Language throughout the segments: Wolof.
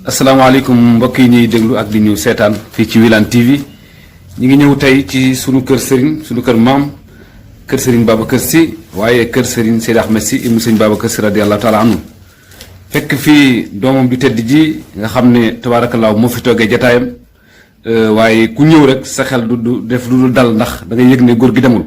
asalaamaaleykum mbokk yi ñuy déglu ak di ñu seetaan fii ci Wilane TV ñu ngi ñëw tey ci sunu kër Serigne sunu kër maam kër Serigne Babacar Sy waaye kër Serigne Sidy Ahmad Sy ibnu Serigne Babacar Sy radiyallahu taala anhu fekk fii doomam du tedd ji nga xam ne tabaarakallaahu moo fi toogee jataayam waaye ku ñëw rek sa xel du def lu dul dal ndax da ngay yëg ne góor gi demul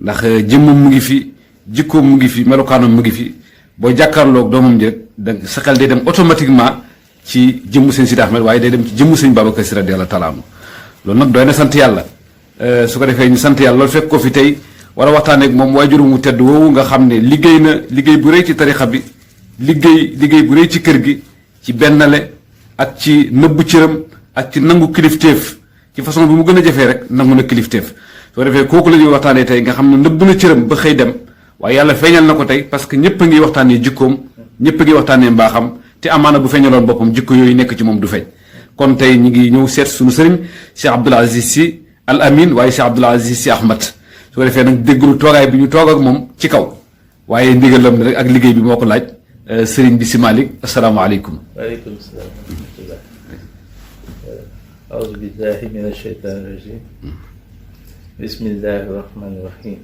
ndax jëmmam mu ngi fi jikkoom mu ngi fi melokaanam mu ngi fi boo jàkkaarloog doomam ji rek da sa xel day dem automatiquement ci jëmmu sëñ Sidy Ahmad waaye day dem ci jëmmu sëñ Babacar Sy radiyallahu taala anhu loolu nag doy na sant yàlla su ko defee ñu sant yàlla loolu fekk ko fi tey war a waxtaanee ak moom waajur mu tedd woowu nga xam ne liggéey na liggéey bu rëy ci tarixa bi liggéey bu rëy ci kër gi ci bennale ak ci nëbbu cëram ak ci nangu kilifteef ci façon bi mu gën a jafee rek nangu na kilifteef soo defee kooku la ñuy waxtaanee tey nga xam ne nëbb na cëram ba xëy dem waaye yàlla feeñal na ko tey parce que ñëpp a ngi waxtaanee jikkoom ñëpp a ngi waxtaanee mbaaxam te amaana bu feeñaloon boppam jikko yooyu nekk ci moom du feeñ kon tey ñu ngi ñëw seet suñu sëriñ Cheikh Abdoul Aziz Sy Al Amin waaye Cheikh Abdoul Aziz Sy Ahmad su ko defee nag déglu toogaay bi ñu toog ak moom ci kaw waaye ndigalam rek ak liggéey bi moo ko laaj sëriñ bi si Malick asalaamaaleykum. waaleykum salaam wa rahmatullah. aouzu billahi mina shaytaani rajim. bismillahi rahmani rahim.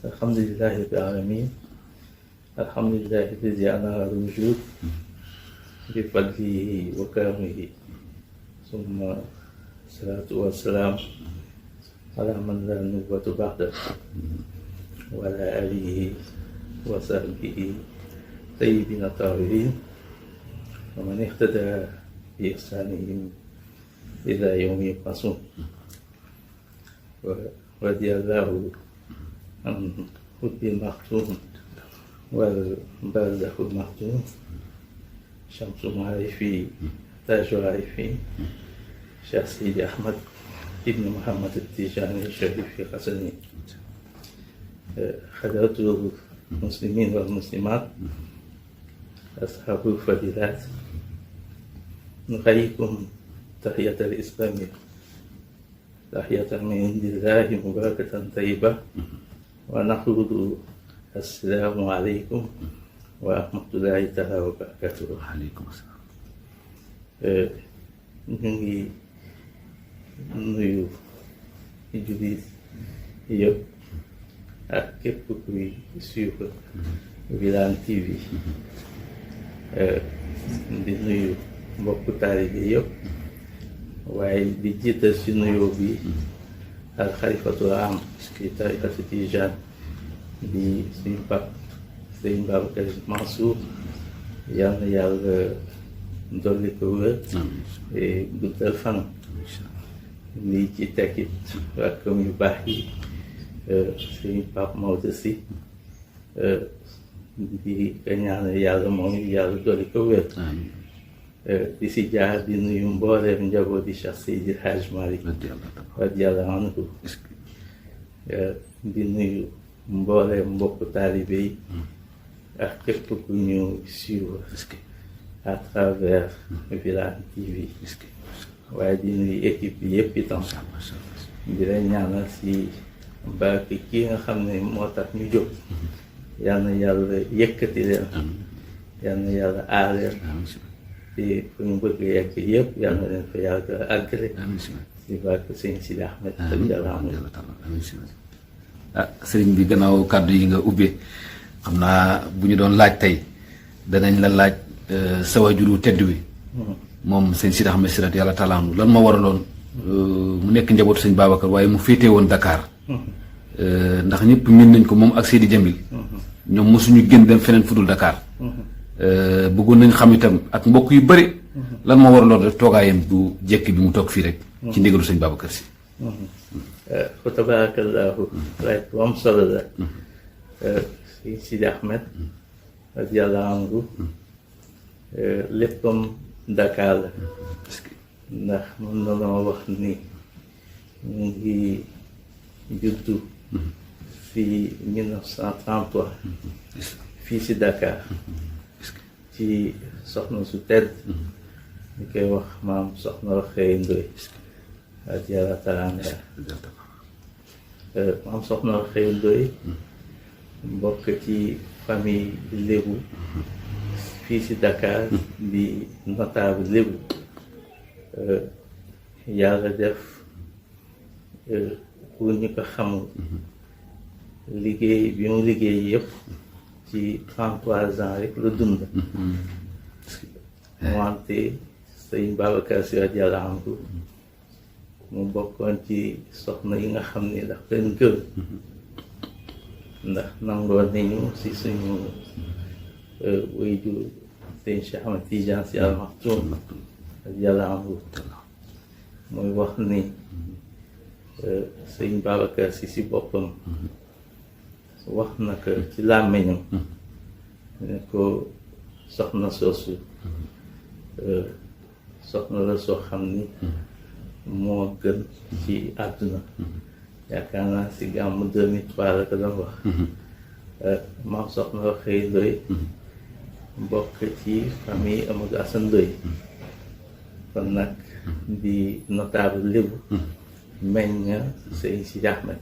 alhamdulillahi rabbil alamin. alhamdulillahi alladi anara al-wujud bi fadlihi wa karamihi. summa salaatu wa salaam ala man la nubuwwata ba'dahu wa ala alihi wa sahbihi tayyibina tahirin wa man ihtada bi ihsanihim ila yawmi yub'asun. wa radiyallahu an qutbil maktum wal barzakh maktum shamsul maarifi taajul aarifi Cheikh Sidy Ahmad ibn Muhammad al-Tijani Sharif Hasani. xadratul muslimin wal muslimat ashabul fadilat nuhayyikum tahiyatal islamiyya tahiyatan min indillahi mubarakatan tayyibah wa naqulu assalaamu aleykum wa rahmatullahi taala wa barakatuh. waaleykum salaam. ñu ngi nuyu jullit yëpp ak képp kuy suivre Wilane TV di nuyu mbokku taalibe yëpp waaye di jiital ci nuyoo bi al xalifatul am ci tarixatu Tijaan di suñu pap Sëriñ Babacar Mansour yal na yàlla dolli ko wér guddal fanam lii ci tekkit rakkam yu baax yi Sëriñ Pape Maodo Sy di ko ñaanal yàlla moom yàlla dolli ko wér di si jaar di nuyu mbooleem njaboot di Cheikh Seydi Hadj Malick radiyallahu anhu di nuyu mbooleem mbokku taalibe yi ak képp ku ñu suivre à travers Wilane TV waaye di nuyu équipe bi yëpp itam di leen ñaanal si barke kii nga xam ne moo tax ñu jóg yal na yàlla yëkkati leen yal na yàlla aar leen te fu ñu bëgg yegg yëpp yal na leen fa yàlla àggale si barke sëñ Sidy Ahmad sëriñ bi gannaaw kàddu yi nga ubbee xam naa bu ñu doon laaj tey danañ la laaj sa waajuru tedd wi moom sëñ Sidy Ahmad Sy radiyallahu taala anhu lan moo waraloon mu nekk njabootu sëñ Babacar waaye mu féetee woon Dakar ndax ñëpp miin nañ ko moom ak Seydi Jamil ñoom mosuñu génn dem feneen fudul Dakar bëggoon nañ xam itam ak mbokk yu bëri lan moo waraloon rek toogaayam bu jekki bi mu toog fii rek ci ndigalu sëñ Babacar Sy. fa tabarakallahu laaj bu am solo la sëñ Sidy Ahmad radiyallahu anhu léppam Dakar la ndax mën na noo wax ni mu ngi juddu fii 1933 fii si Dakar ci soxna su tedd ñu koy wax maam soxna Rokhaya Ndoye radiyallahu taala anha maam soxna Rokhaya Ndoye mbokk ci famille lébu fii si Dakar di notable lébu yàlla def pour ñu ko xamul liggéey bi mu liggéey yëpp ci 33 ans rek la dund wante sëñ Babacar si radiyallahu anhu mu bokkoon ci soxna yi nga xam ni ndax leen gëm ndax nangoon nañu si suñu wayju sëñ Cheikh Ahmad Tidiane si Al Maktoum radiyallahu anhu mooy wax ni sëñ Babacar si boppam wax na ko ci làmmiñam ne ko soxna soosu soxna la soo xam ni moo gën ci àdduna yaakaar naa si gàmmu 2003 la ko doon wax maam soxna waxee Ndoye bokk ci famille Amadou Assane Ndoye kon nag di notable lébu meññ Serigne Sidy Ahmad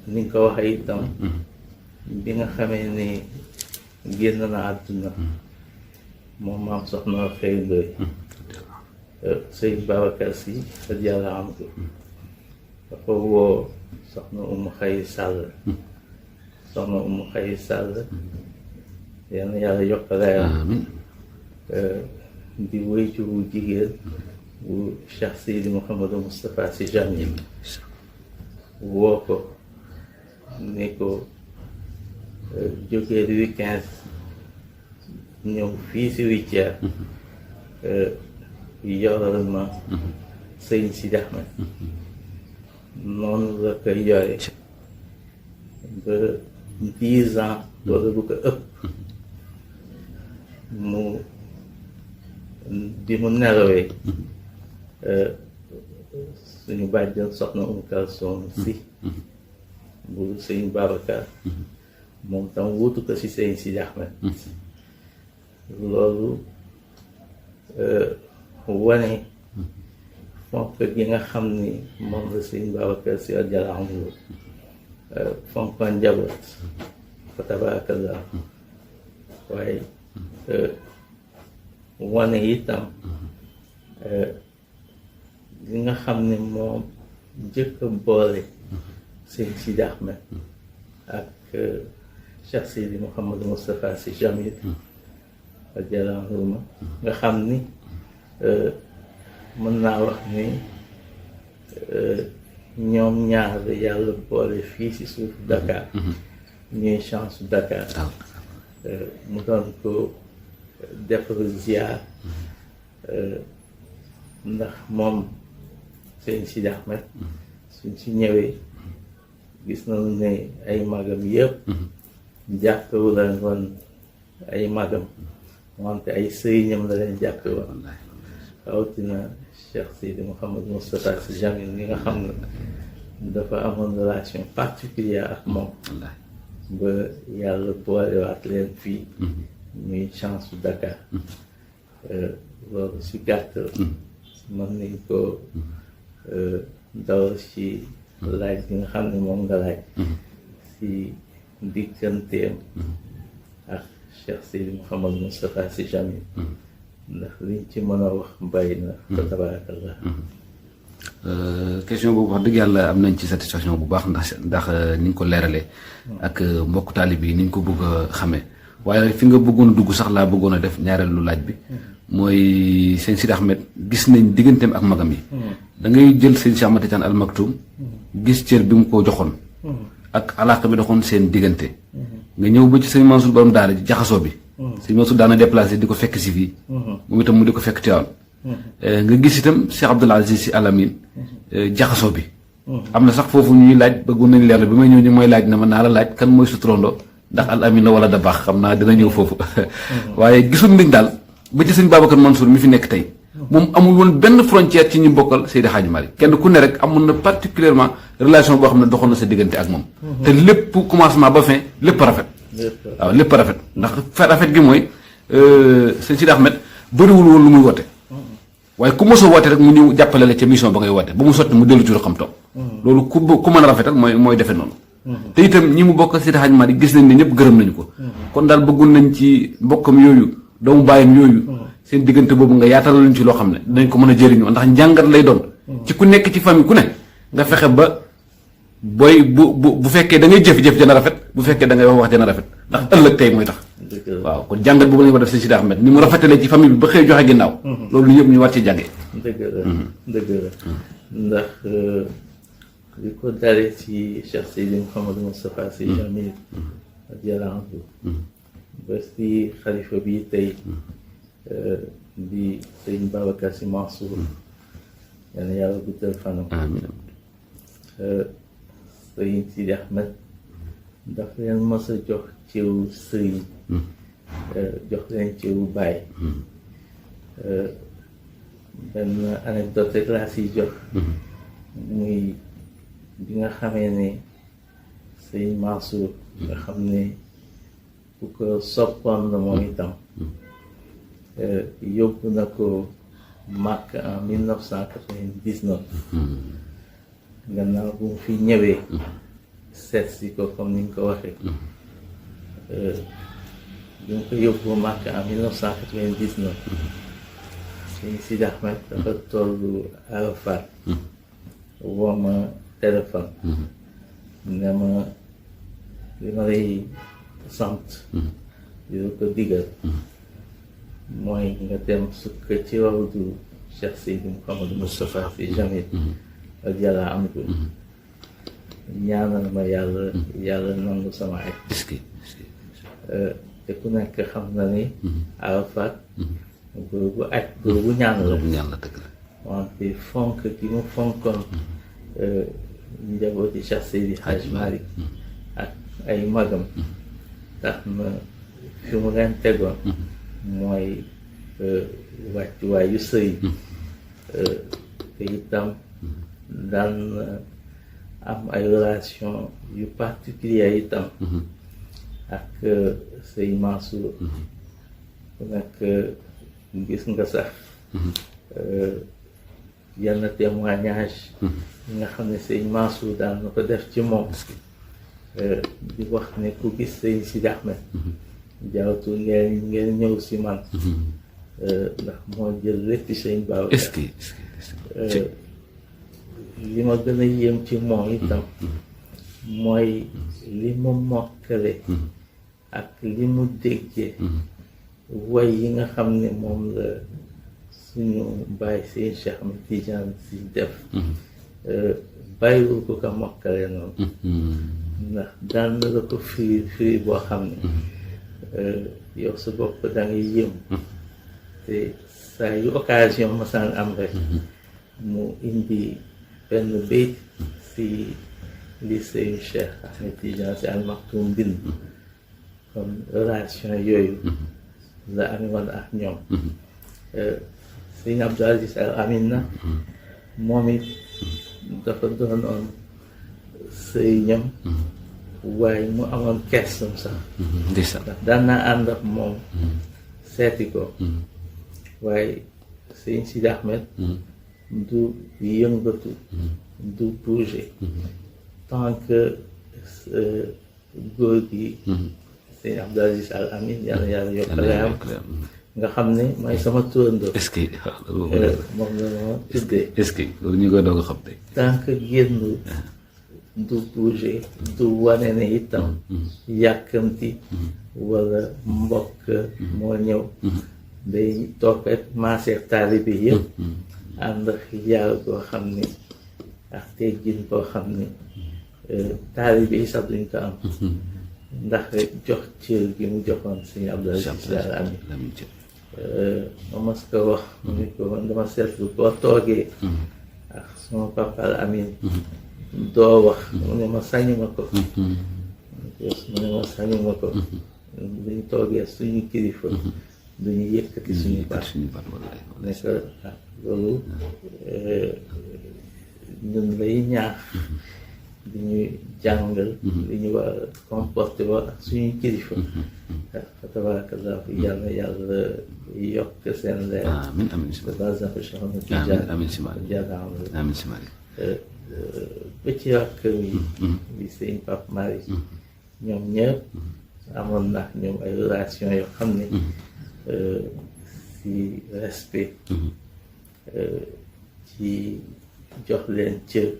ni nga ko waxee itam bi nga xamee ni génn na àdduna moom maam soxna waxee Ndoye Serigne Babacar Sy radiyallahu anhu dafa woo soxna Umu Xayri Sall soxna Umu Xayri Sall yal na yàlla yokk leeram di wéytu bu jigéen bu Cheikh Seydi Mouhamadou Moustapha Sy Jamil woo ko ne ko jógee Louis XV ñëw fii si Witière yoral ma Serigne Sidy Ahmad noonu la koy yore ba 10 ans wala bu ko ëpp mu bi mu nelawee suñu bàjjan soxna Kalsoom si bu Serigne Babacar moom tam wutu ko si Serigne Sidy Ahmad loolu wane fonk gi nga xam ni moom la Serigne Babacar si radiyallahu anhu fonkoon njaboot fa tabarakallah waaye wane itam li nga xam ni moom jëkk a boole Serigne Sidy Ahmad ak Cheikh Seydi Mouhamadou Moustapha Sy Jamil radiyallahu anhu nga xam ni mën naa wax ni ñoom ñaar yàlla boole fii ci suufu Dakar ñuy chance Dakar mu doon ko defar ziar ndax moom Serigne Sidy Ahmad suñ ci ñëwee gis nañu ne ay magam yëpp jàppewu la woon ay magam wante ay sëriñam la leen jàppe woon rawatina Cheikh Seydi Mouhamadou Moustapha Sy Jamil ni nga xam ne dafa amoon relation particulière ak moom ba yàlla boolewaat leen fii ñuy chance su Dakar loolu si gàttal mën nañ ko dawal ci laaj bi nga xam ne moom nga laaj si digganteem ak Cheikh Seydi Mouhamadou Moustapha Sy Jamil ndax liñ ci mën a wax bàyyi na fa tabarakallah question boobu wax dëgg yàlla am nañ ci satisfaction bu baax ndax ni nga ko leeralee ak mbokk taalib yi ni ñu ko bëgg a xamee waaye fi nga bëggoon a dugg sax laa bëggoon a def ñaareelu laaj bi mooy sëñ Sidy Ahmad gis nañ digganteem ak magam yi da ngay jël sëñ Cheikh Ahmad Tidiane Al Maktoum gis cër bi mu ko joxoon ak alaaka bi doxoon seen diggante nga ñëw ba ci sëñ Mansour borom daara ji jaxasoo bi sëñ Mansour daana déplacé di ko fekk si fii moom itam mu di ko fekk Tiwaawan nga gis itam Cheikh Abdoul Aziz Sy Al Amine jaxasoo bi am na sax foofu ñuy laaj bëggoon nañ leer la bi may ñëw ñu mooy laaj na ma naa la laaj kan mooy suturandoo ndax Al Amine la wala da baax xam naa dina ñëw foofu waaye gisul nañ daal ba ci sëñ Babacar Mansour mi fi nekk tey moom amul woon benn frontière ci ñu bokkal Seydi Hadji Malick kenn ku ne rek amoon na particulièrement relation boo xam ne doxoon na sa diggante ak moom te lépp commencement ba fin lépp rafet waaw lépp rafet ndax rafet gi mooy sëñ Sidy Ahmad bëriwul woon lu muy woote waaye ku mosoo woote rek mu ñëw jàppale la ca mission ba ngay woote ba mu sotti mu dellu ci xam toog loolu ku mën a rafetal mooy defee noonu te itam ñi mu bokk Seydi Hadji Malick gis nañ ne ñëpp gërëm nañu ko kon daal bëggoon nañ ci mbokkam yooyu doomu bàyyam yooyu seen diggante boobu nga yaatal luñ ci loo xam ne dinañ ko mën a jëriñoo ndax njàngat lay doon ci ku nekk ci famille ku ne nga fexe ba booy bu fekkee da ngay jëf jana rafet bu fekkee da ngay wax jana rafet ndax ëllëg tey mooy tax waaw kon jàngat boobu lañu war def sëñ Sidy Ahmad ni mu rafetalee ci famille bi ba xëy joxe ginnaaw loolu yëpp ñu war ci jàngee dëgg la ndax li ko dalee ci Cheikh Seydi Mouhamadou Moustapha Sy Jamil radiyallahu anhu ba si xalifa bi tey di sëñ Babacar si Mansour yal na yàlla guddal fanam Serigne Sidy Ahmad daf leen mos a jox ciw sëriñ jox leen ciw baay benn anecdote rek laa siy jox muy bi nga xamee ne sëñ Mansour nga xam ne ku ko soppoon la moom itam yóbbu na ko Màkk en 1999 gannaaw bu mu fi ñëwee seet si ko comme ni nga ko waxee bi mu ko yóbbu Màkk en 1999 sëñ Sidy Ahmad dafa tollu Arafat woo ma téléphone ne ma li ma lay sant di la ko digal mooy nga dem sukk ci rawdu Cheikh Seydi Mouhamadou Moustapha Sy Jamil radiyallahu anhu ñaanal ma yàlla nangu sama aj te ku nekk xam na ni Arafat boobu aj boobu ñaan la wante fonk gi mu fonkoon njabooti Cheikh Seydi Hadj Malick ak ay magam tax na fi mu leen tegoon mooy wàccuwaayu sëy te itam daan am ay relation yu particulier itam ak sëy Mansour ku nekk gis nga sax yenn témoignage yi nga xam ne sëñ Mansour daan na ko def ci moom di wax ne ku gis sëñ Sidy Ahmad jaawtu ngeen ñëw si man ndax moo jël lépp sëñ Babacar li ma gën a yéem ci moom itam mooy li mu mokkale ak li mu déggee way yi nga xam ne moom la suñu bàyyi seen Cheikh Ahmed Tidiane si def bàyyiwul ko ka mokkale noonu ndax daan na la ko firi boo xam ne yow sa bopp da ngay yëm te saa yu occasion masaan am rek mu indi benn béyt si li seen Cheikh Ahmed Tidiane si Al Maktoum bind comme relation yooyu la amoon ak ñoom sëñ Abdou Aziz Al Amin na moom it dafa doonoon sëriñam waaye mu amoon kersam sax ndax daan naa ànd ak moom seeti ko waaye sëñ Sidy Ahmad du yëngatu du bouger tant que góor gi sëñ Abdou Aziz Al Amin yàlla yàlla yokkaleam nga xam ne mooy sama turandoo. est-ce que moom la ma tuddee. est-ce que loolu ñu koy doog a xam tey. tant que génn du bouger du wane ne itam yàkkamti wala mbokk moo ñëw day toog rek maaseer taalibe yëpp ànd ak yar boo xam ne ak teggin boo xam ne taalibe yi sax duñ ko am ndax rek jox cër gi mu joxoon Sëñ Abdou Aziz Al Amin ma mas ko wax mu ne ko man dama seetlu boo toogee ak sama papa Al Amin doo wax mu ne ma sañuma ko duñ toogee suñu kilifa duñu yëkkati suñu baat ne ko loolu ñun lay ñaax di ñuy jàngal li ñu war a comporté wa ak suñuy kilifa fa tabarakallah yàlla yàlla yokk seen leer amiin amiin ba exemple amiin amiin si Malick ba ci rakkam yi di sëñ Pape Marie ñoom ñëpp amoon na ñoom ay relation yoo xam ne si respect ci jox leen cër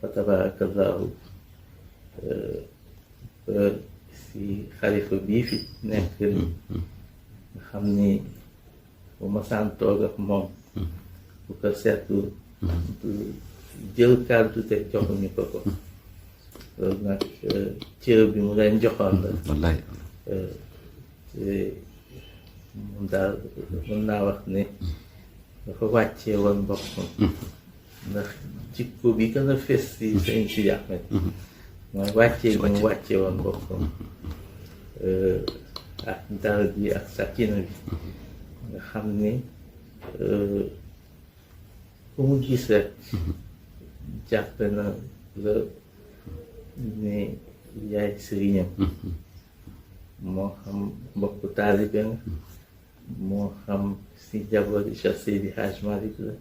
fa tabarakallahu ba si xalifa bii fi nekk ni nga xam ni bu ma saan toog ak moom bu ko seetlu jël kàddu te joxuñu ko loolu nag cër bi mu leen joxoon la wallaay te mun daal mun naa wax ne dafa wàccee woon boppam ndax jikko bi gën a fes si Serigne Sidy Ahmad mooy wàccee bi mu wàccee woon boppam ak dal bi ak sakina bi nga xam ni ku mu gis rek jàpp na la ne yaay sëriñam moo xam mbokku taalibe nga moo xam si jaboot yi Cheikh Seydi Ahmad la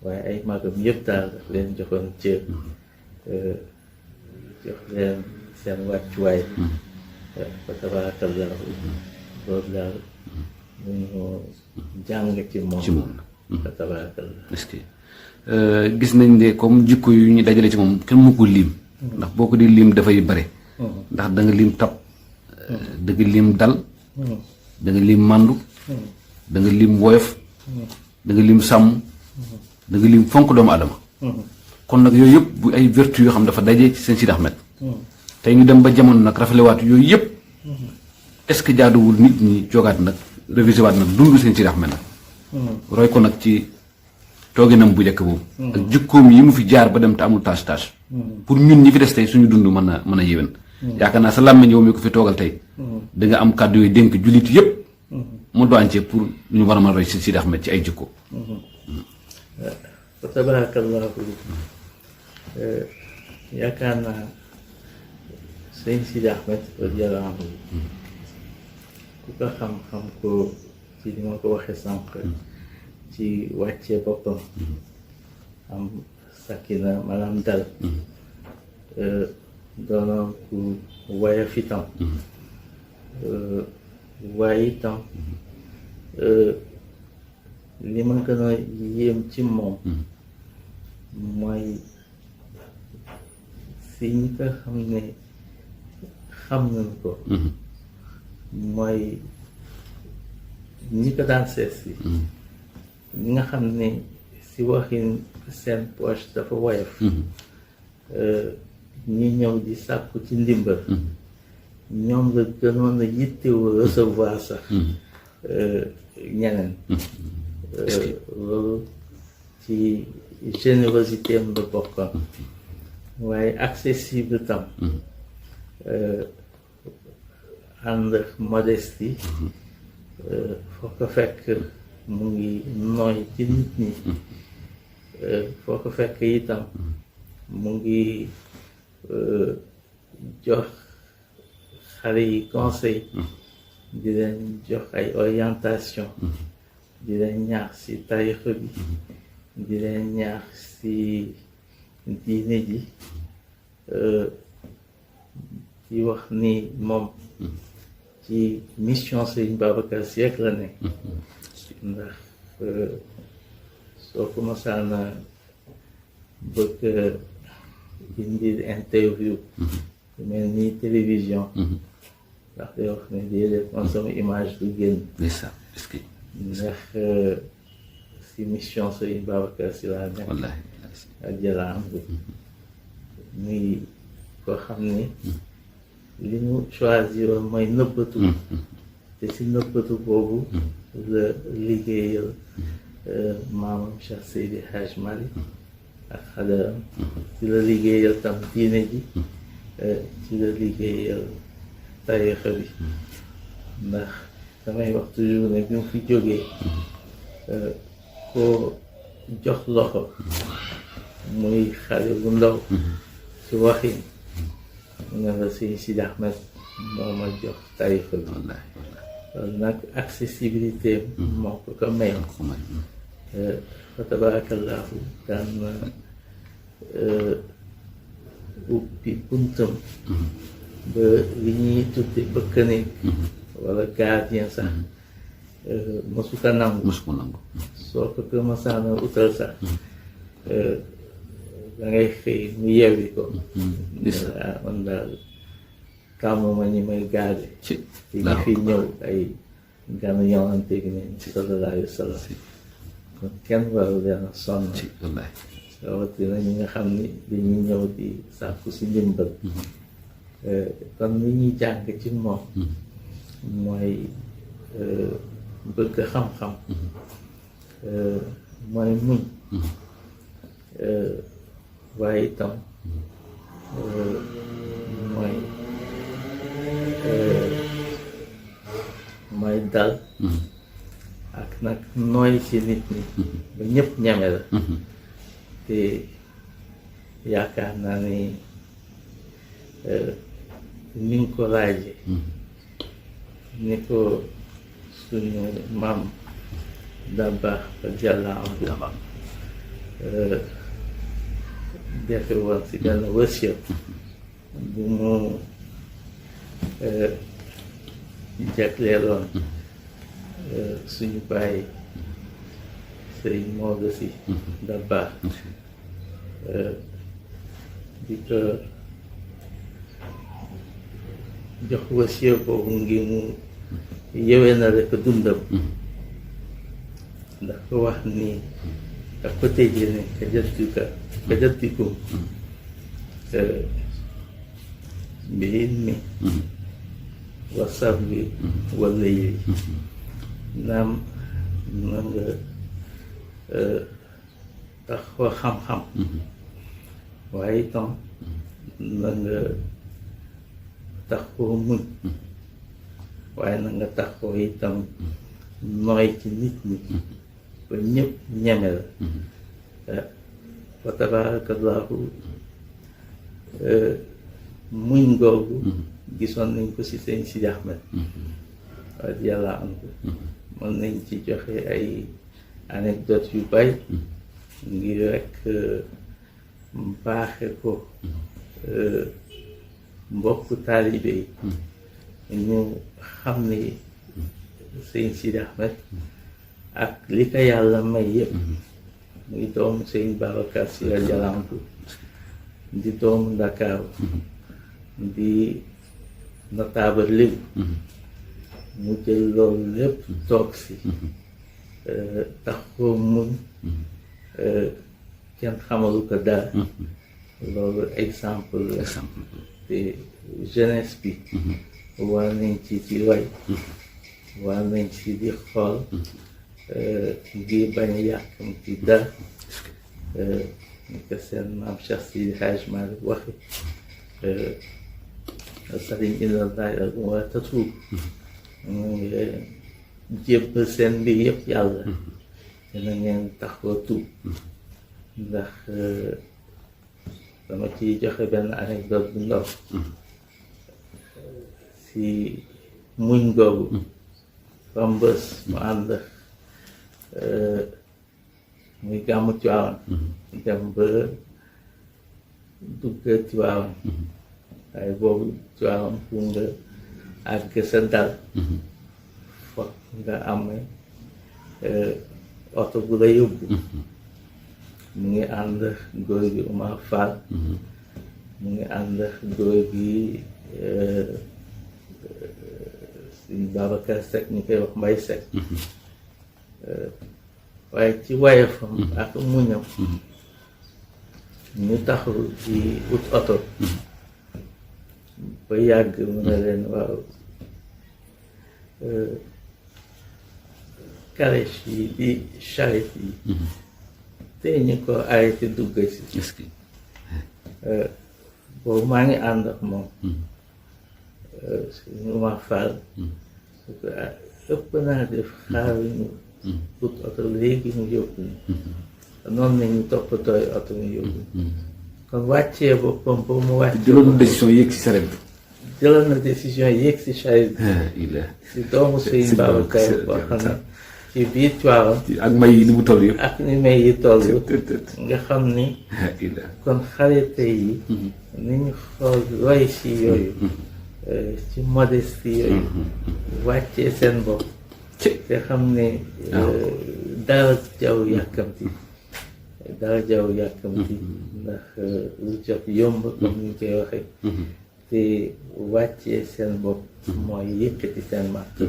waaye ay magam yëpp daal daf leen joxoon cër jox leen seen wàccuwaay fa tabarakallahu loolu daal ñu jàng ci moom fa tabarakallahu est-ce que gis nañ ne comme jikko yu ñu dajale ci moom kenn mu ko lim ndax boo ko di lim dafay bare ndax da nga lim tab da nga lim dal da nga lim màndu da nga lim woyof da nga lim sàmm da nga lim fonk doomu adama kon nag yooyu yëpp bu ay vertu yoo xam dafa daje ci seen Sidy Ahmad tey ñu dem ba jamono nag rafetlewaat yooyu yëpp est-ce que jaaduwul nit ñi jogaat nag révisé waat nag dund seen Sidy Ahmad nag roy ko nag ci tooginam bu njëkk boobu ak jikkoom yi mu fi jaar ba dem te amul tâche pour ñun ñi fi des tey suñu dund mën a yéwén yaakaar naa sa làmmiñ yow mi ko fi toogal tey da nga am kàddu yooyu dénk jullit yëpp mu doancee pour ñu war a mën a roy si Sidy Ahmad ci ay jikko fa tabarakallahu yaakaar naa sëñ Sidy Ahmad radiyallahu anhu ku ko xam-xam ko ci li ma ko waxee sànq ci wàccee boppam am sakina maanaam dal doonoon ku woyof itam waaye itam li ma gën a yéem ci moom mooy si ñi ko xam ne xam nañu ko mooy ñi ko daan seet si ñi nga xam ne si waxin seen poche dafa woyof ñi ñëw di sàkku ci ndimbal ñoom la gënoon a yittewoo recevoir sax ñeneen loolu ci générosité am la bokkoon waaye accessible tam ànd ak modestie foo ko fekk mu ngi nooy ci nit ñi foo ko fekk itam mu ngi jox xale yi conseil di leen jox ay orientation di leen ñaax ci tarixa bi di leen ñaax ci diine ji di wax ni moom ci mission Serigne Babacar Sy rek la ne ndax soo ko masaana bëgg indi interview mel ni télévision ndax day wax ne déedéet man sama image du génn ndax si mission Serigne Babacar Sy laa nekk ak jëlaam bi muy koo xam ni li mu choisir mooy nëbbatu te si nëbbatu boobu la liggéeyal maamam Cheikh Seydi Ahmad ak xadaram ci la liggéeyal tam diine ji ci la liggéeyal tarixa bi ndax damay wax toujours ne bi mu fi jógee koo jox loxo muy xale bu ndaw ci waxin ne la Serigne Sidy Ahmad moo ma jox tarixa bi loolu nag accessibilité moo ko ko may fa tabarakallahu daan ubbi buntam ba li ñuy tudde bëkk néeg wala gardien sax mosu ko nangu soo ko masaana utal sax da ngay xëy mu yewwi ko man daal tàmmuma ñi may gaade te ñi fi ñëw ay ganu yonante gi ne sallallahu alayhi wa sallam kon kenn waru leen a sonn rawatina ñi nga xam ni dañuy ñëw di sàkku si ndimbal kon li ñuy jàng ci moom mooy bëgg xam-xam mooy muñ waaye itam mooy dal ak nag nooy ci nit ñi ba ñëpp ñeme la te yaakaar naa ni ni nga ko laaje ni ko suñu maam Dabakh radiyallahu anhu defe woon si benn wasiya bu mu jagleeloon suñu bàyyi Sëriñ Maodo si Dabakh di ko jox wasiya boobu ngir mu yéwénale ko dundam ndax ko wax ni ak ko tëjee ne ka jattikum bil ilmi wa sabri wa layli naam na nga taxoo xam-xam waaye itam na nga taxoo muñ waaye na nga taxoo itam nooy ci nit ñi ba ñëpp ñeme la fa tabarakallahu muñ googu gisoon nañ ko ci Serigne Sidy Ahmad radiyallahu anhu mën nañ ci joxe ay anecdote yu bay ngir rek baaxe ko mbokk taalibe yi ñu xam ni Serigne Sidy Ahmad ak li ko yàlla may yëpp muy doomu Serigne Babacar si radiyallahu anhu di doomu Ndakaaru di notable léegi mu jël loolu lépp toog si tax koo muñ kenn xamalu ko dara loolu exemple la te jeunesse bi war nañ ci way war nañ ci di xool ngir bañ a yàqam ci dara ni ko seen maam Cheikh Sidi Ahmad waxe sariñ ilallahi ak wa tatuub jébbal seen mbir yëpp yàlla dina ngeen taxoo tuub ndax dama ciy joxe benn anecdote bu ndaw si muñ googu fam bés mu ànd muy gàmmu Tiwaawan dem ba dugg Tiwaawan waaye boobu Tiwaawan pour nga àgg sa dal foog nga amee oto bu la yóbbu mu ngi ànd góor gi Umar Fall mu ngi ànd góor gi suñ Babacar Seck ñu koy wax Mbay Seck waaye ci wayefam ak muñam ñu taxaw di ut oto ba yàgg mu ne leen waaw calèche yi di charrette yi te ñu ko arrêté dugg si boobu maa ngi ànd ak moom suñu ma faal ëpp naa def xaar ñu ut oto léegi mu yóbbu noonu nañu toppatooy oto mu yóbbu kon wàccee boppam ba mu wàcc jëloon na décision yéeg ci saret bi jëloon na décision yéeg si charrette bi si doomu Serigne Babacar boo xam ne ci biir Tivaouane ak may yi ni mu toll yëpp. ak ni may yi toll nga xam ni kon xale tey yi ni ñu xool roy si yooyu ci modestie yooyu wàccee seen bopp te xam ne dara jaw yàkkamti ndax lu jot yomb comme ni ñu koy waxee te wàccee seen bopp mooy yëkkati seen màtt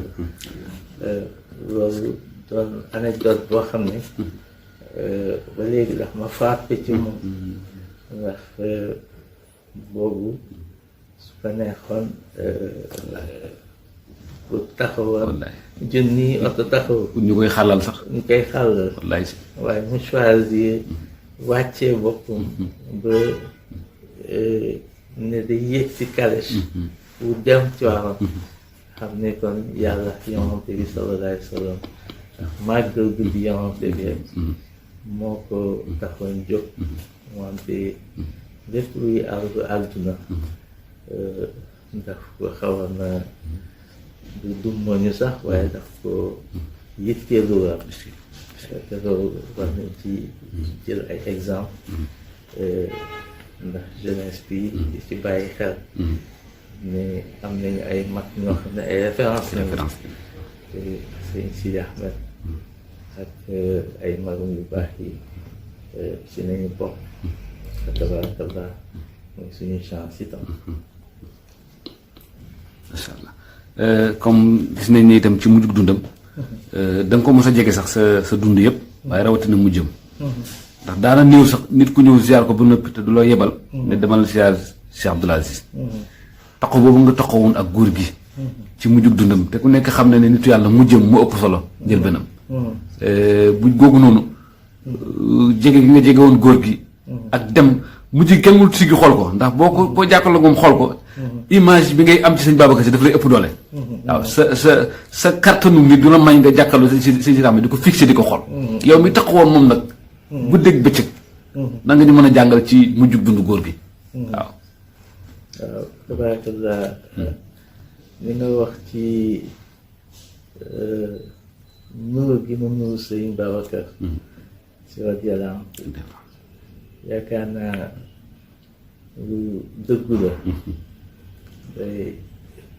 loolu doon anecdote boo xam ne ba léegi ndax ma frappé ci moom ndax boobu su ko neexoon bu taxawoon junni oto taxaw ñu koy xàllal sax. ñu koy xàllal waaye mu choisir wàccee boppam ba ne day yéeg si calèche pour dem ci waxam xam ne kon yàlla yonante bi sallallahu alayhi wa sallam màggal guddi yonante bi rek moo ko taxoon jóg wante lépp luy ardu àdduna daf ko xawoon na du dummoñu sax waaye daf ko yitteeluwaat te loolu war nañ ci jël ay exemple ndax jeunesse bi di ci bàyyi xel ne am nañu ay mag ñoo xam ne ay référence te Serigne Sidy Ahmad ak ay magum yu baax yi ci nañu bokk tabarakallah mooy suñu chance itam. macha allah comme gis nañ ne itam ci mujjug dundam da nga ko mos a jege sax sa dund yëpp waaye rawatina mujjam ndax daana néew sax nit ku ñëw ziar ko ba noppi te du la yebal ne demal ziar Cheikh Abdoul Aziz taxaw boobu nga taxawoon ak góor gi ci mujjug dundam te ku nekk xam na ne nitu yàlla mujjam mu ëpp solo njëlbeenam bu googu noonu jege gi nga jege woon góor gi ak dem mujj kenn mënut siggi xool ko ndax boo jàkkaarloo moom xool ko image bi ngay am ci sëñ Babacar Si daf lay ëpp doole waaw sa kartanu nit du la may nga jàkkaarloo si ram di ko fixé di ko xool yow mi taxawoon moom nag bu dégg bëccëg na nga ñu mën a jàngal ci mujjug dund góor gi waaw tabarakallah li nga wax ci nuru gi mu nuru sëñ Babacar Si radiyallahu anhu yaakaar naa lu dëggu la day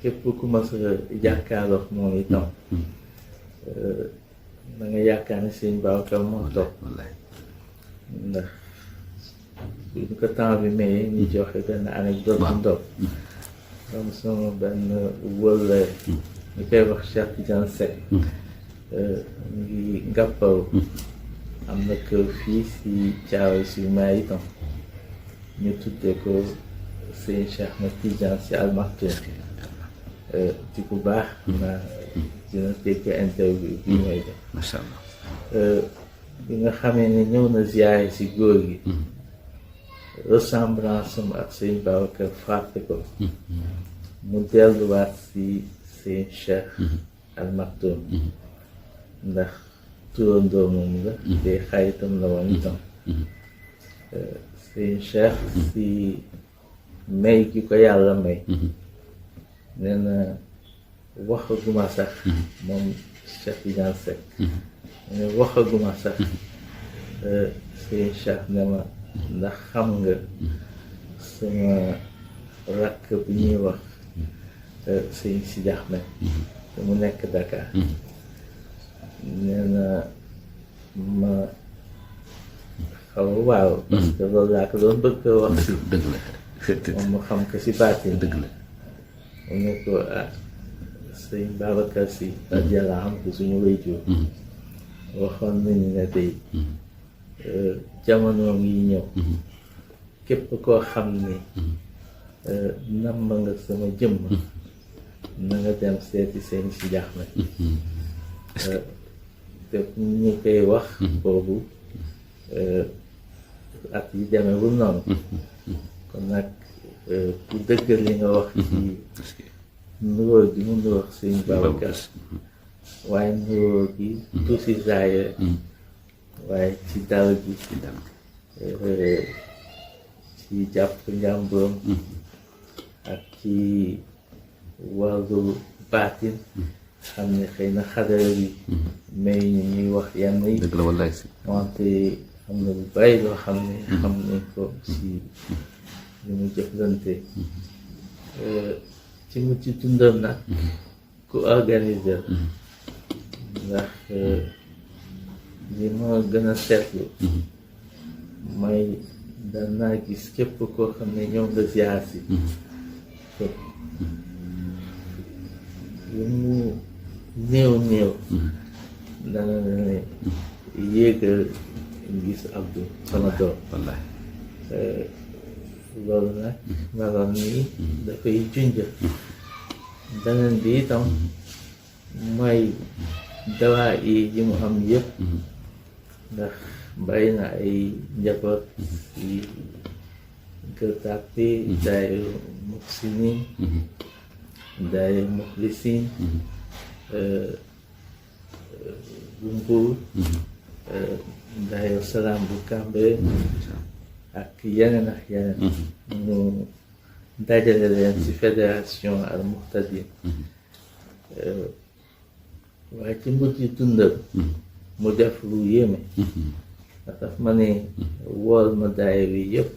képp ku mas a jàkkaarloog moom itam da nga yaakaar ne sëñ Babacar moo toog ndax buñ ko temps bi mayee ñu joxe benn anecdote bu ndaw comme sama benn wëlle ñu koy wax Cheikh Tidiane Seck mu ngi ngàpparu am na kër fii si Thiaroye sur Mer itam ñu tuddee ko sëñ Cheikh na Tidiane si Al Maktoum di ku baax naa dina dégg interview bi may def macha allah bi nga xamee ne ñëw na ziyaare si góor gi ressemblance am ak sëñ Babacar frappé ko mu delluwaat si sëñ Cheikh Al Maktoum ndax turandoo moom la te xaritam la woon itam sëñ Cheikh si may gi ko yàlla may nee na waxaguma sax moom Cheikh Tidiane Seck ne waxaguma sax sëñ Cheikh ne ma ndax xam nga sama rakk bu ñuy wax sëñ Sidy Ahmad te mu nekk Dakar nee na ma xaw waaw parce que loolu laa ko doon bëgg ko wax si dëgg la moom mu xam ko si baatin dëgg la mu ne ko sëñ Babacar Si radiyallahu anhu suñu wéyjur waxoon nañu ne tey jamono ngi ñëw képp koo xam ni namm nga sama jëmm na nga dem seeti sëñ Sidy Ahmad te ñu koy wax boobu at yi demewul noonu kon nag ku dëggal li nga wax ci nuróo gi mu nuróo sëñ Babacar waaye nuróo gi du si zaaya waaye ci dal gi ci jàpp njàmburam ak ci wàllu baatin xam ne xëy na xadara bi may ñu ñuy wax yenn yi dëgg la wallaay si wante am na lu bari loo xam ne xam nañ ko si li mu jëflante ci mujj dundam nag ku organisé ndax li ma gën a seetlu mooy daan naa gis képp koo xam ne ñëw nga ziar si lu mu néew néew dana ne yéegal gis Abdou sama doom wallaay loolu nag meloon nii dafay junj beneen bi itam mooy dawaa yi mu am yëpp ndax bari na ay njaboot yi Gueule Tapée daayiru muxsinin daayiru muxlisin bu Mbuur daayiru salaam bu Cambérène ak yeneen ñu dajale leen ci fédération al muhtadin waaye ci mujj dundam mu def lu yéeme ndax daf ma ne wool ma daayira yi yëpp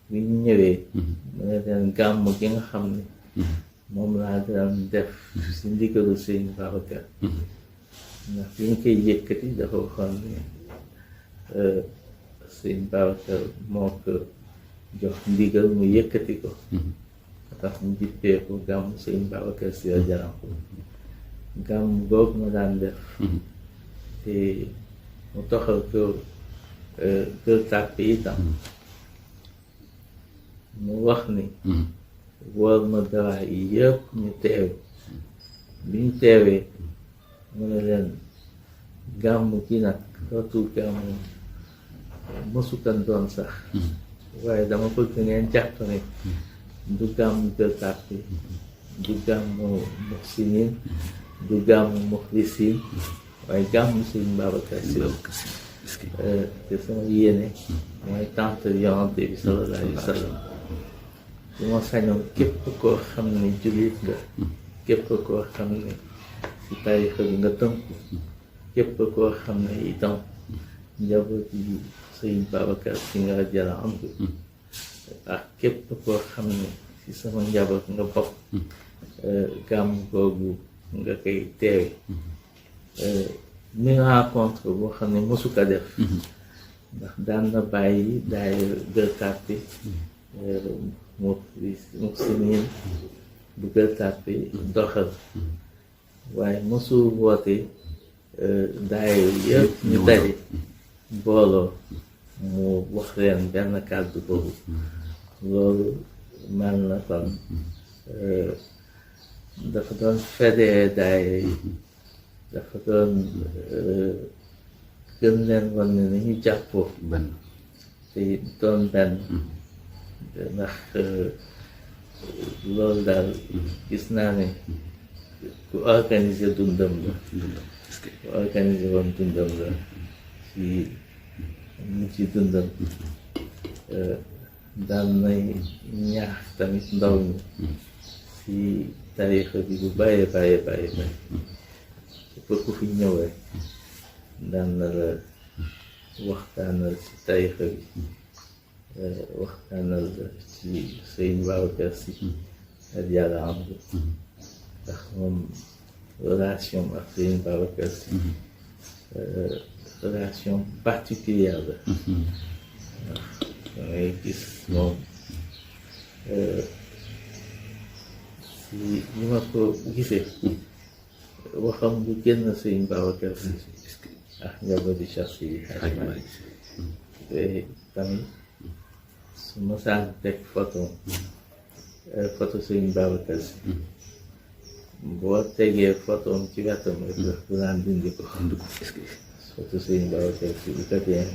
bi ñu ñëwee mu ne leen gàmm gi nga xam ne moom laa daan def ci ndigalu sëñ Babacar ndax bi ñu koy yëkkati dafa waxoon ne sëñ Babacar moo ko jox ndigal mu yëkkati ko tax mu jippee ko gàmm sëñ Babacar si jaram gàmm googu ma daan def te mu toxal ko Gueule Tapée itam mu wax ni wool ma dawaa yi yëpp ñu teew bi ñu teewee mu ne leen gàmm gi nag dootul gàmm mësukan doon sax waaye dama bëgg ngeen jàpp ne du gàmm Gueule Tapée du gàmm muxsinin du gàmm muxlisin waaye gàmm sëñ Babacar Si te sama yéene mooy tant yonent bi sallallahu alayhi wa sallam su ma sañoon képp koo xam ne jullit nga képp koo xam ne ci tarixa bi nga tënku képp koo xam ne itam njaboot yi sëñ Babacar Si nga jara am ak képp koo xam ne ci sama njaboot nga bokk gàmm googu nga koy teewe mi rencontre boo xam ne mosu ko def ndax daan na bàyyi daay Gueule Tapée muxsinin bu Gueule Tapée doxal waaye mosu woote daay yëpp ñu daje booloo mu wax leen benn kàddu boobu loolu mel na kon dafa doon fédéré daayira yi dafa doon gën leen wan ne nañu jàppoo te doon benn ndax loolu daal gis naa ne ku organisé dundam la ku organisé woon dundam la ci mu ci dundam daan nay ñaax tamit ndaw ñi ci tarixa bi bu bàyyi pour ku fi ñëw rek daan na la waxtaanal ci tarixa bi waxtaanal la ci sëñ Babacar Si ak yàlla am ndax moom relation ak sëñ Babacar Si relation particulière la ndax dangay gis moom si ni ma ko gisee waxam bu génn sëñ Babacar Si ak njabootu Cheikh Sidy Ahmad te tamit su ma saan teg photo sëñ Babacar Si boo tegee photom ci wetam rek du naan dindi ko photo sëñ Babacar Si bu ko dee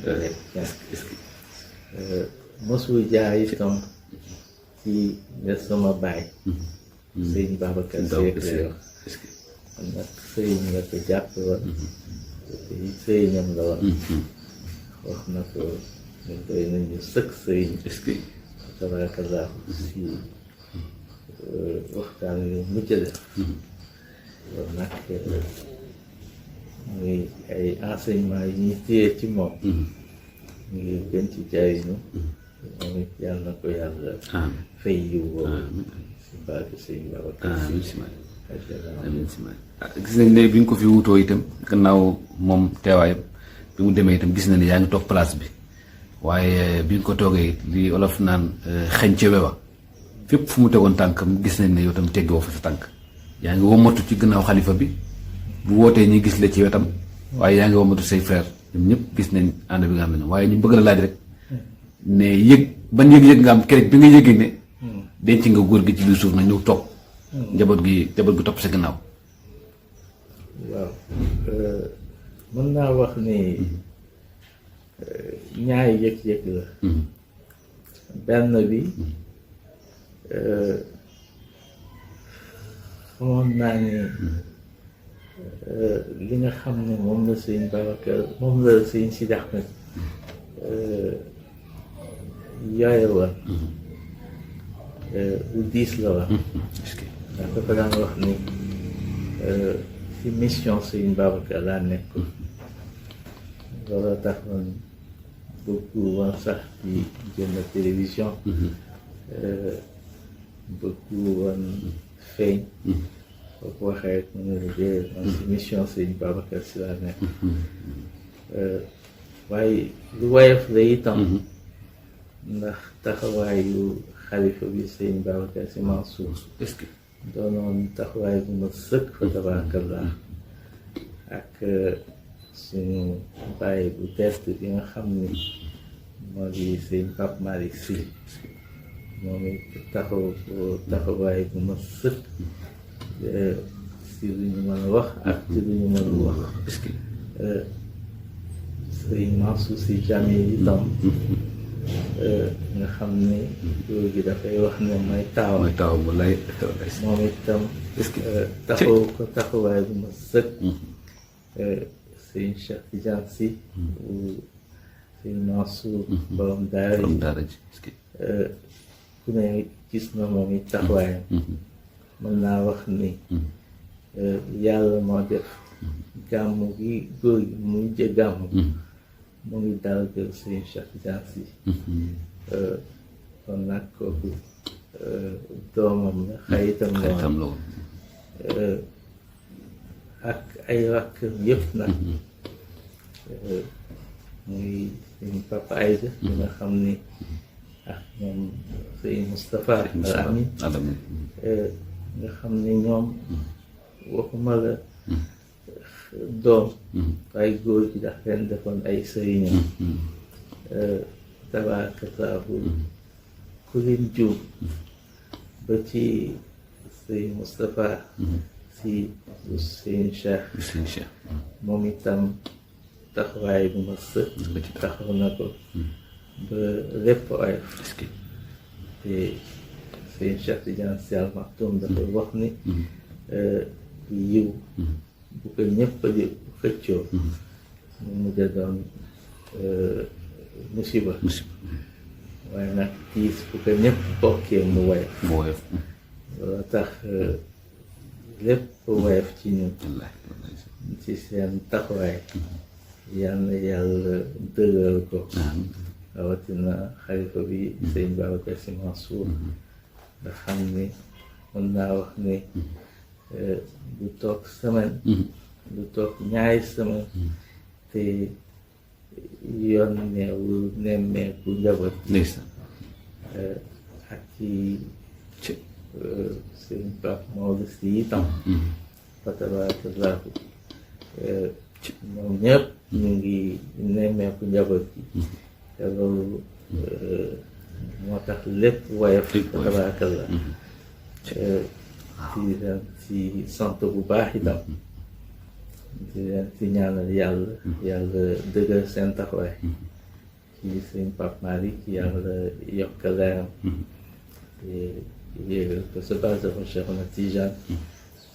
mosul jaar itam ci ne sama baay sëñ Babacar Si rek lay wax kon nag sëriñ nga ko jàpp woon te sëriñam la woon wax na ko ñu doy nañu sëkk sëriñ tabarakallah si waxtaan yu mujj def loolu nag muy ay enseignement yi ñuy téye ci moom ngir gën ci jariñu moom it yàlla na ko yàlla fay yiw boobu si barke sëñ Babacar amiin si gis nañ ne bi nga ko fi wutoo itam gannaaw moom teewaayam bi mu demee itam gis na ne yaa ngi toog place bi waaye bi nga ko toogee li olof naan xeñ ca wewa fépp fu mu tegoon tànkam gis nañ ne yow tam teggoo fa sa tànk yaa ngi womatu ci gannaaw xalifa bi bu wootee ñi gis la ci wetam waaye yaa ngi womatu say frère ñoom ñëpp gis nañ ànd bi nga am na ñoom waaye ñu bëgg la laaj rek ne yëg ban yëg-yëg nga am keroog bi nga yëgee ne denc nga góor gi ci biir suuf na ñëw toog njaboot gi topp sa gannaaw. waaw mën naa wax ni ñaari yëg-yëg la benn bi xamoon naa ni li nga xam ne moom la sëñ Babacar moom la sëñ Sidy Ahmad yore woon lu diis la woon ndax dafa daan wax ni ci mission sëñ Babacar laa nekk loolu tax man bëggu woon sax di jënd télévision bëggu woon feeñ boo ko waxee rek mu ne la dee man ci mission sëñ Babacar si laa nekk waaye lu woyof la itam ndax taxawaayu xalifa bi sëñ Babacar si Mansour est-ce que doonoon taxawaay bu ma sëkk fa tabarakallah ak suñu bàyyi bu test bi nga xam ni moo di sëñ Pape Malick Sy moom it taxawaay bu ma sëkk si lu ñu mën a wax ak ci lu ñu mënul wax est-ce que sëñ Mansour si Jamil itam nga xam ne góor gi dafay wax ne mooy taawam mu lay moom itam est-ce que taxawaay bu ma sëkk sëñ Cheikh Tidiane Sy sëñ Mansour borom daara ji ku ne gis na moom it taxawaayam mën naa wax ni yàlla moo def gàmmu gi góor gi mu mujjee gàmmu mu ngi dal kër sëñ Cheikh Tidiane Sy kon nag kooku doomam la xaritam la woon ak ay rakkam yëpp nag muy sëñ Papa Aïda bi nga xam ni ak ñoom sëñ Moustapha Al Amin nga xam ni ñoom waxuma la doom waaye góor gi daf leen defoon ay sëriñam tabaarakallaahu ku leen juum ba ci sëñ Moustapha si sëñ Cheikh moom itam taxawaay bu ma sëkk taxaw na ko ba lépp oyof te sëñ Cheikh Tidiane Sy Al Maktoum dafay wax ni yiw bu ko ñëpp di xëccoo mu mujj a doon musiba waaye nag tiis bu ko ñëpp bokkee mu woyof loolu tax lépp woyof ci ñun ci seen taxawaay yal na yàlla dëgëral ko rawatina xalifa bi sëñ Babacar Sy Mansour nga xam ni mën naa wax ni du toog semaine du toog ñaari semaine te yoon neewul nemmeeku njaboot ak ci sëñ Pape Maodo Sy itam fa tabarakallahu ñoom ñëpp ñu ngi nemmeeku njaboot gi te loolu moo tax lépp woyof fa tabarakallah di leen ci sant bu baax itam di leen ci ñaanal yàlla dëggal seen taxawaay ci sëñ Pape Malick yàlla yokk leeram yéegal ko sa base dafa Cheikhuna Tijaan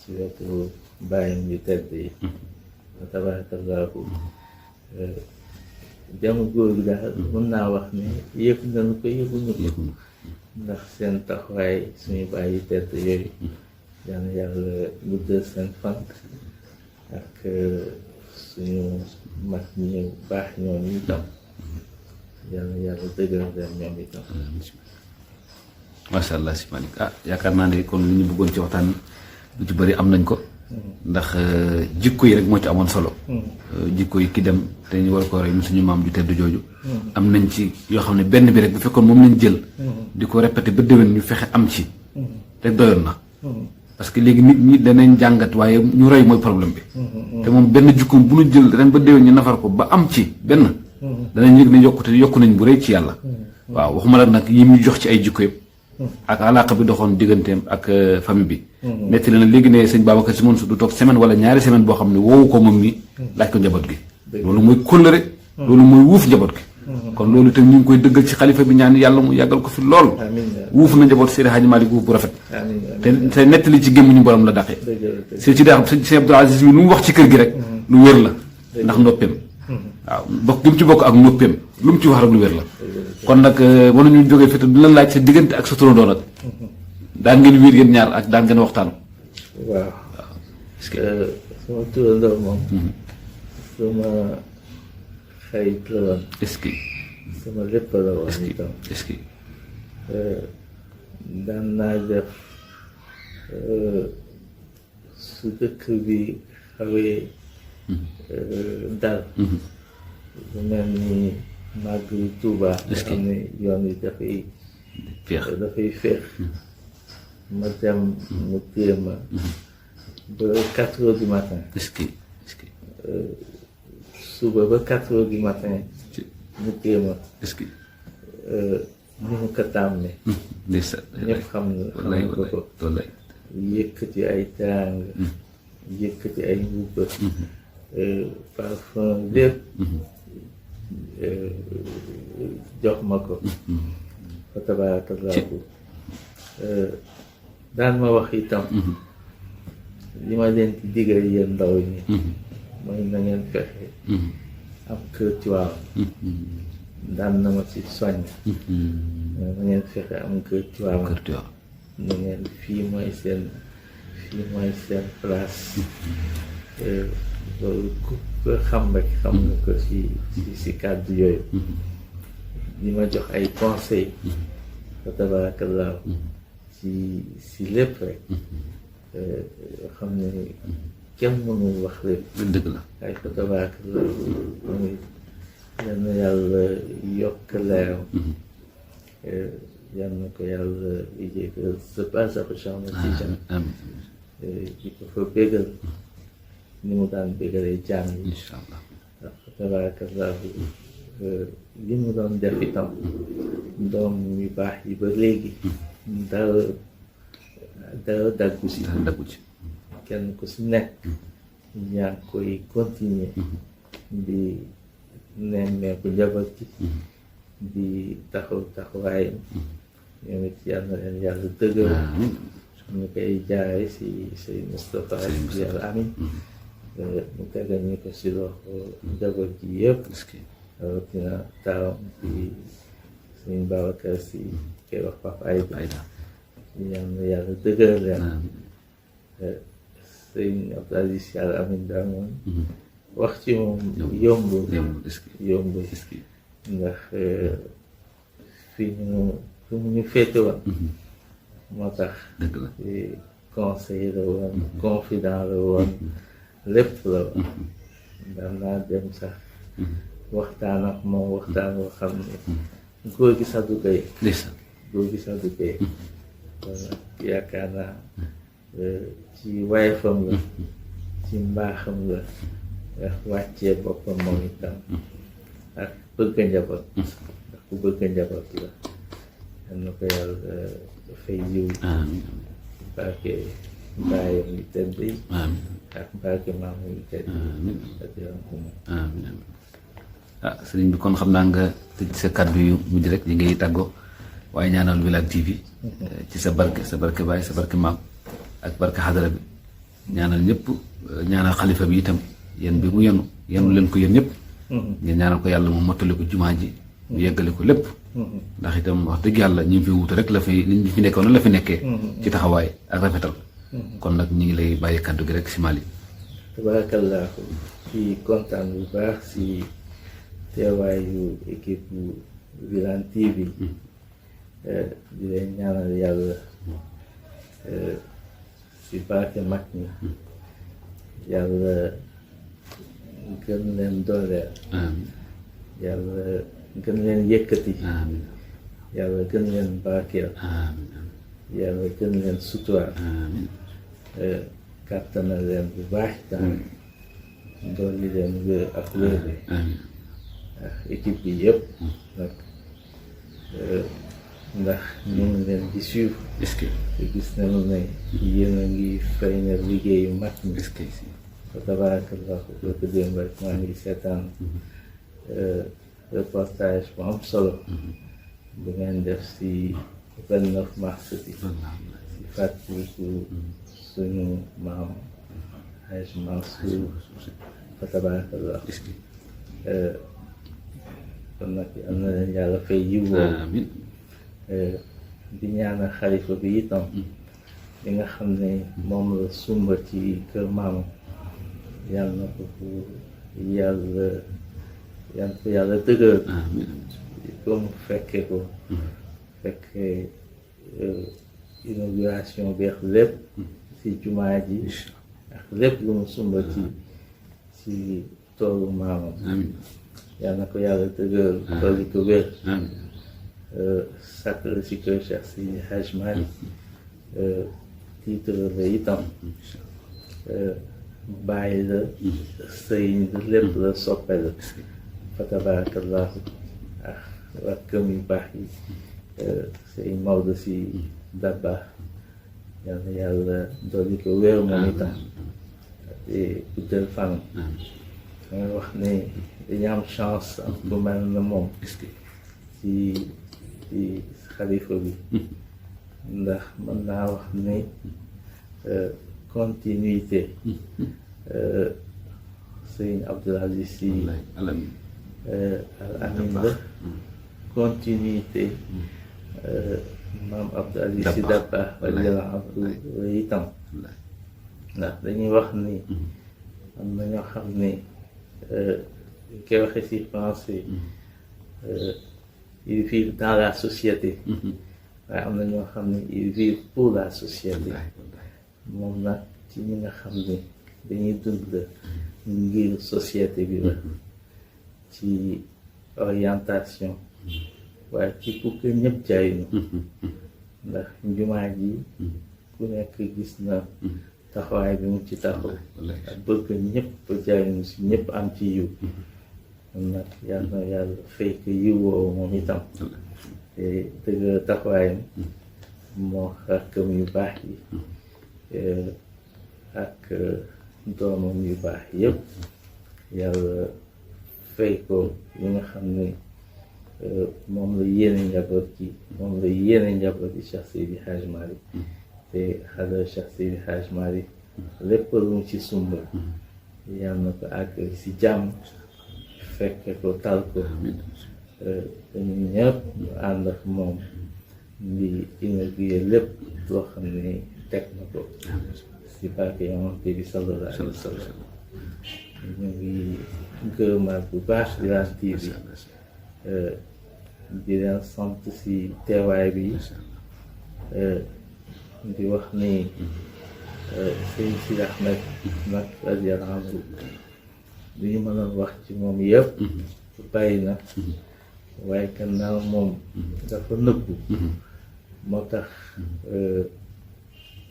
ci wetu bàyyam yu tedd yi tabarakallahu demu góor gi daal mën naa wax ne yëpp nañu ko yëguñu ko ndax seen taxawaay suñu bàyyi tedd yooyu yal na yàlla guddal seen fan ak suñu mag ñi baax ñooñu itam yal na yàlla dëgëral leen ñoom itam. macha allah si Malick yaakaar naa ne kon li ñu bëggoon ci waxtaan lu ci bëri am nañ ko. ndax jikko yi rek moo ci amoon solo. jikko yi ki dem te ñu war ko roy mu suñu maam ju tedd jooju. am nañ ci yoo xam ne benn bi rek bu fekkoon moom lañ jël. di ko répété ba déwén ñu fexe am ci. rek doyoon na. parce que léegi nit ñi danañ jàngat waaye ñu roy mooy problème bi. te moom benn jikkoom bu ñu jël ren ba déwén ñu nafar ko ba am ci benn. danañ yëg ne yokku nañ bu rëy ci yàlla. waaw waxuma la nag yi ñu jox ci ay jikko yëpp. ak alaaka bi doxoon digganteem ak famille bi. netti la na léegi ne sëñ Babacar si Mansour du toog semaine wala ñaari semaine boo xam ne woowu ko moom mi laaj ko njaboot gi. loolu mooy kóllëre. loolu mooy wuuf njaboot gi. kon loolu itam ñu ngi koy dëggal ci xalifa bi ñaan yàlla mu yàggal ko fi lool. wuuf na njaboot Seydi Hadji Malick wuuf bu rafet. te nettali ci gémmiñu borom la daqee. sëñ Abdoul Aziz mi lu mu wax ci kër gi rek. lu wér la ndax noppeem. waaw bokk gi mu ci bokk ak noppeem lu mu ci wax rek lu wér la. kon nag wala ñu jógee fii di la laaj sa diggante ak sa turandoo nag. daan ngeen wér yéen ñaar ak daan ngeen waxtaan. waaw est-ce que sama turandoo moom. sama xarit la woon. est-ce que. sama lépp la woon itam. est-ce que. daan naa def su dëkk bi xawee dal. lu mel ni màgg Tuuba. nga xam ne yoon yi dafay féex. ma dem mu téye ma ba 4 heures du matin. est-ce que suba ba 4 heures du matin mu téye ma. est-ce que ni mu ko tàmmee. ñëpp xam na ko yëkkati ay teraanga. yëkkati ay mbubb. parfum lépp. jox ma ko. fa tabaarakallaahu. daan ma wax itam. li ma leen di digal yéen ndaw ñi. mooy na ngeen fexe. am kër Tiwaawan. daan na ma ci soññ. na ngeen fexe am kër Tiwaawan. na ngeen fii mooy seen place. loolu ku ko xam rek xam nga ko si kàddu yooyu. li ma jox ay conseil fa tabaarakallaahu si lépp rek. xam ne kenn mënul wax lépp. dëgg la ay fa tabaarakallaahu yal na yàlla yokk leeram. yal na ko yàlla yéegal sa base ak Cheikh Tidiane. di ko fa bégal ni mu daan bégalee jaam yi. incha allah ndax fa tabaarakallaahu li mu doon def itam doom yu baax yi ba léegi. dara daggu si. kenn ku si nekk. ñaa ngi koy continuer. di nemmeeku njaboot gi. di taxawaayam. ñoom it yal na leen yàlla dëgëral. ñu koy jaaree si Moustapha yàlla amin. mu tegal ñu ko si loxo njaboot gi yëpp. rawatina taawam si sëñ Babacar si koy wax Papa Aïda. yal na yàlla dëgëral leen. sëñ Abdoul Aziz yàlla amin daa moom. wax ci moom yombul. ndax fi mu ñu féete woon. moo tax. dëgg la conseiller la woon. confident la woon. lépp la woon. daan naa dem sax. waxtaan ak moom waxtaan boo xam ne. góor gi sax du koy. góor gi sax du koy. kon nag yaakaar naa ci wayefam la. ci mbaaxam la. ndax wàccee boppam moom itam. ak bëgg njaboot. ndax ku bëgg njaboot la. yal na ko yàlla dafay yiw. barke mbaayam yu tedd yi. ak barke maam yu tedd yi. sëriñ bi kon xam naa nga tëj sa kàddu yu mujj rek li ngay tàggoo waaye ñaanal Wilane TV ci sa barke baay sa barke maam ak barke xadara bi ñaanal ñëpp ñaanal xalifa bi itam yéen bi mu yenu leen ko yéen ñëpp. ngeen ñaanal ko yàlla mu mottali ko jumaa ji mu yeggale ko lépp. ndax itam wax dëgg yàlla ñi fi wuute rek la fi ñi fi nekkoon la fi nekkee. ci taxawaay ak rafetal kon nag ñu ngi lay bàyyi kaddu gi rek si Mali. tabarakallahu ci kontaan bu baax si teewaayu équipe bu Wilane TV di leen ñaanal yàlla si barke mag ñi yàlla gën leen dooleel yàlla gën leen yëkkati yàlla gën leen barkeel yàlla gën leen suturaal kàttanal leen bu baax tamit dolli leen wér ak wér bi équipe bi yëpp nag ndax ñu ngi leen di suivre te gis nañu ne yéen a ngi fay na liggéeyu mag ñi fa tabarakallahu boo démb rek maa ngi seetaan reportage bu am solo bu ngeen def si 29 mars bi si fàttaliku suñu maam Haj Mansour fa tabarakallah kon nag am na leen yàlla fay yiwoo di ñaanal xalifa bi itam li nga xam ne moom la sumba ci kër maamam yàlla na ko yàlla dëgër ko mu fekke ko fekke inauguration bi ak lépp si jumaa ji ak lépp lu mu sumba ci toolu maamam yàlla na ko yàlla dëgër dolli ko wér sàkk la si kër Cheikh Sidy Ahmad titre la itam bàyyi la sëriñ la lépp la soppe la fa tabarakallahu ak rakkam yu baax yi sëriñ Maodo si Dabakh yàlla yàlla dolli ko wér moom itam te guddal fanam dangay wax ne dañu am chance am ku mel na moom ci xalifa bi ndax mën naa wax ne continuité sëriñ Abdoul Aziz Sy Al Amin la continuité maam Abdoul Aziz Sy Dabakh radiyallahu anhu itam ndax dañuy wax ni am na ñoo xam ne ñu koy waxee ci français ils vivent dans la société waaye am na ñoo xam ne ils vivent pour la société moom nag ci ñi nga xam ne dañuy dund ngir société bi la ci orientation waaye ci pour que ñëpp jariñu ndax jumaa ji ku nekk gis na taxawaay bi mu ci taxaw ak bëgg ñëpp jariñu si ñëpp am ci yiw moom nag yàlla na yàlla fay ko yiw woowu moom itam te dëgg taxawaayam moo rakkam yu baax yi ak doomam yu baax yëpp yàlla fay ko li nga xam ne moom la yéene njaboot gi moom la yéene njaboot gi Cheikh Sidy Ahmad te xale Cheikh Sidy Ahmad lépp lu mu ci sumba yàlla na ko àgg si jàmm fekke ko tal ko dañu ñëpp ñu ànd ak moom di inauguré lépp loo xam ne teg na ko si barke Yonent bi sallallahu alayhi wa sallam ñu ngi gërëmaat bu baax Wilane TV di leen sant si teewaay bi di wax ni Serigne Sidy Ahmad nag radiyallahu anhu li ñu mënoon wax ci moom yëpp bàyyi na waaye gannaaw moom dafa nëbbu moo tax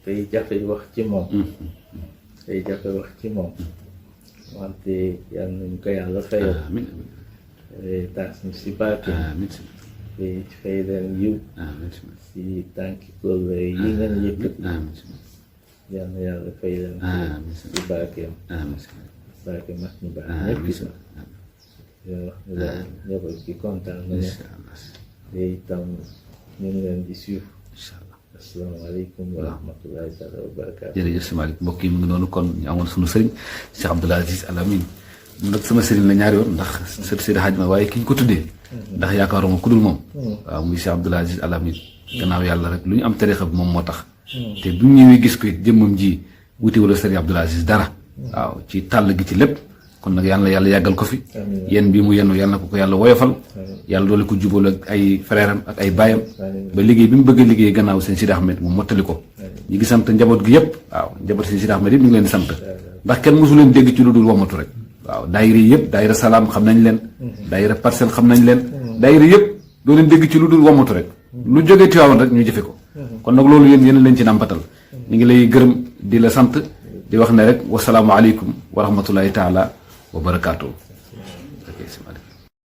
tey jafe wax ci moom wante yàlla nañu ko yàlla fayal taas ñu si barke te fay leen yiw si tànki kóllëre yi ngeen yëkkati yàlla na yàlla fay leen si barkeem barke mag ñu baax ñëpp gis na wax ni daal njaboot gi kontaan nañu te itam ñu ngi leen di suivre. asalaamaaleykum wa rahmatullahi taala wa barakaatu. jërëjëf si Malick mbokk yi mu ngi noonu kon ñu amoon sunu sëriñ Cheikh Abdoul Aziz Al Amin mun nag sama sëriñ la ñaari yoon ndax sët Seydi Hadj ma waaye ki ñu ko tuddee ndax yaakaaruma ku dul moom waaw muy Cheikh Abdoul Aziz Al Amin gannaaw yàlla rek lu ñu am tarixa bi moom moo tax te bu ñëwee gis ko jëmmam ji wuti wala Serigne Abdoul Aziz dara waaw ci tàll gi ci lépp kon nag yàlla yàggal ko fi yéen bi mu yenu yàlla na ko yàlla woyofal yàlla doole ko jubal ak ay frère am ak ay baayam ba liggéey bi mu bëgg a liggéey gannaaw Serigne Sidy Ahmad mu mottali ko ñi ngi sant njaboot gi yëpp waaw njaboot Serigne Sidy Ahmad yëpp ñu ngi leen di sant ndax kenn mosu leen dégg ci lu dul wamatu rek waaw daayira yëpp daayira salaam xam nañ leen daayira parcelle xam nañ leen daayira yëpp doo leen dégg ci lu dul wamatu rek lu jógee Tiwaawan rek ñu jëfe ko kon nag loolu yéen leen ci nàmpatal ñu ngi lay gërëm di la sant di wax ne rek wasalaamu aleykum wa rahmatullahi taala wa barakaatu.